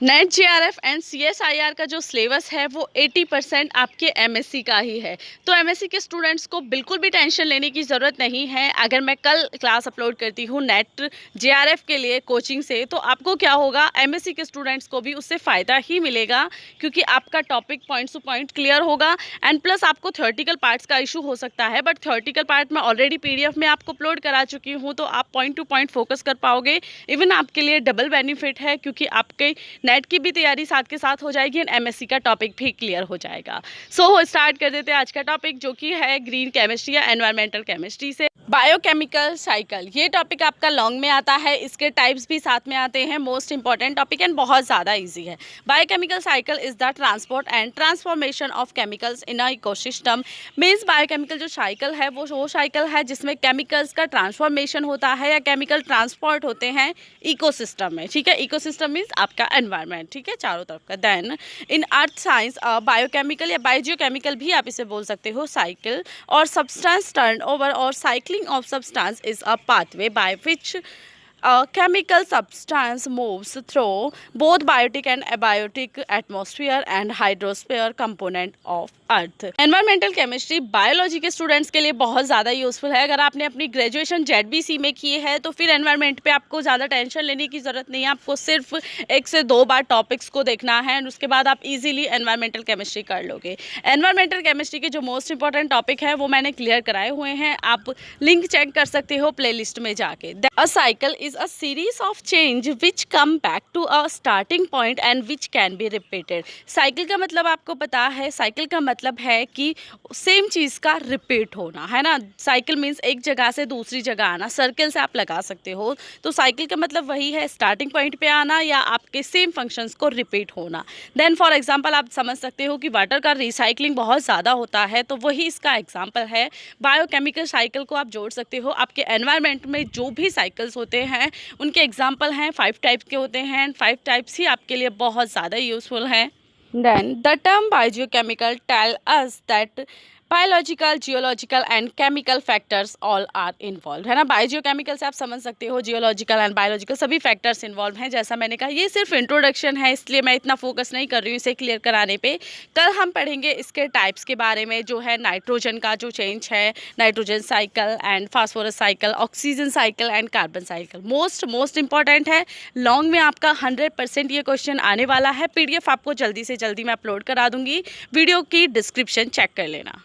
Net JRF and CSIR का जो syllabus है वो 80% आपके एमएससी का ही है। तो एमएससी के स्टूडेंट्स को बिल्कुल भी टेंशन लेने की ज़रूरत नहीं है। अगर मैं कल क्लास अपलोड करती हूँ नेट जेआरएफ के लिए कोचिंग से, तो आपको क्या होगा, एमएससी के स्टूडेंट्स को भी उससे फ़ायदा ही मिलेगा, क्योंकि आपका topic point two point clear होगा। एंड प्लस आपको थ्योरेटिकल पार्ट्स का इशू हो सकता है, बट थ्योरेटिकल पार्ट मैं ऑलरेडी पीडीएफ में आपको अपलोड करा चुकी हूँ, तो आप पॉइंट टू पॉइंट फोकस कर पाओगे। इवन आपके लिए डबल बेनिफिट है, क्योंकि आपके नेट की भी तैयारी साथ के साथ हो जाएगी एंड एमएससी का टॉपिक भी क्लियर हो जाएगा। सो स्टार्ट कर देते हैं आज का टॉपिक, जो कि है ग्रीन केमिस्ट्री या एनवायरमेंटल केमिस्ट्री से बायोकेमिकल साइकिल। ये टॉपिक आपका लॉन्ग में आता है, इसके टाइप्स भी साथ में आते हैं। मोस्ट इंपॉर्टेंट टॉपिक एंड बहुत ज़्यादा इजी है। Biochemical cycle is the transport and transformation of chemicals in a ecosystem. Means biochemical जो साइकिल है वो साइकिल है जिसमें केमिकल्स का ट्रांसफॉर्मेशन होता है या केमिकल ट्रांसपोर्ट होते हैं इकोसिस्टम में। ठीक है, इकोसिस्टम मीन्स आपका एनवायरनमेंट, ठीक है, चारों तरफ का। Then in earth science biochemical या बायोजियोकेमिकल भी आप इसे बोल सकते हो साइकिल, और सब्सटेंस टर्नओवर और cycling of substance is a pathway by which a chemical substance moves through both biotic and abiotic atmosphere and hydrosphere component of earth. Environmental chemistry biology के स्टूडेंट्स के लिए बहुत ज़्यादा यूज़फुल है। अगर आपने अपनी ग्रेजुएशन जेडबीसी में की है तो फिर एनवायरमेंट पे आपको ज़्यादा टेंशन लेने की ज़रूरत नहीं है। आपको सिर्फ 1 से 2 बार टॉपिक्स को देखना है एंड उसके बाद आप इजीली एनवायरमेंटल केमिस्ट्री कर लोगे। एनवायरमेंटल केमिस्ट्री के जो मोस्ट इंपॉर्टेंट टॉपिक है वो मैंने क्लियर कराए हुए हैं, आप लिंक चेक कर सकते हो प्लेलिस्ट में जाके। A cycle is a series of change which come back to a starting point and which can be repeated. Cycle का मतलब आपको पता है, साइकिल का मतलब है कि सेम चीज़ का रिपीट होना, है ना। साइकिल मीन्स एक जगह से दूसरी जगह आना, सर्कल से आप लगा सकते हो। तो साइकिल का मतलब वही है, स्टार्टिंग पॉइंट पे आना या आपके सेम फंक्शंस को रिपीट होना। देन फॉर एग्जांपल आप समझ सकते हो कि वाटर का रिसाइकलिंग बहुत ज़्यादा होता है, तो वही इसका एग्जांपल है। बायोकेमिकल साइकिल को आप जोड़ सकते हो आपके एनवायरनमेंट में जो भी साइकिल्स होते हैं उनके एग्जाम्पल हैं, 5 टाइप के होते हैं एंड 5 टाइप्स ही आपके लिए बहुत ज़्यादा यूज़फुल हैं। Then the term biogeochemical tell us that biological, geological and chemical factors all are involve, है ना। बायोजियोकेमिकल से आप समझ सकते हो जियोलॉजिकल एंड बायोलॉजिकल सभी फैक्टर्स इन्वॉल्व हैं। जैसा मैंने कहा, ये सिर्फ इंट्रोडक्शन है, इसलिए मैं इतना फोकस नहीं कर रही हूँ इसे क्लियर कराने पे। कल हम पढ़ेंगे इसके टाइप्स के बारे में, जो है नाइट्रोजन का जो चेंज है, nitrogen cycle and phosphorus cycle, oxygen cycle and carbon cycle. Most important है, लॉन्ग में आपका 100% ये क्वेश्चन आने वाला है। PDF आपको जल्दी से जल्दी मैं अपलोड करा दूंगी, वीडियो की डिस्क्रिप्शन चेक कर लेना।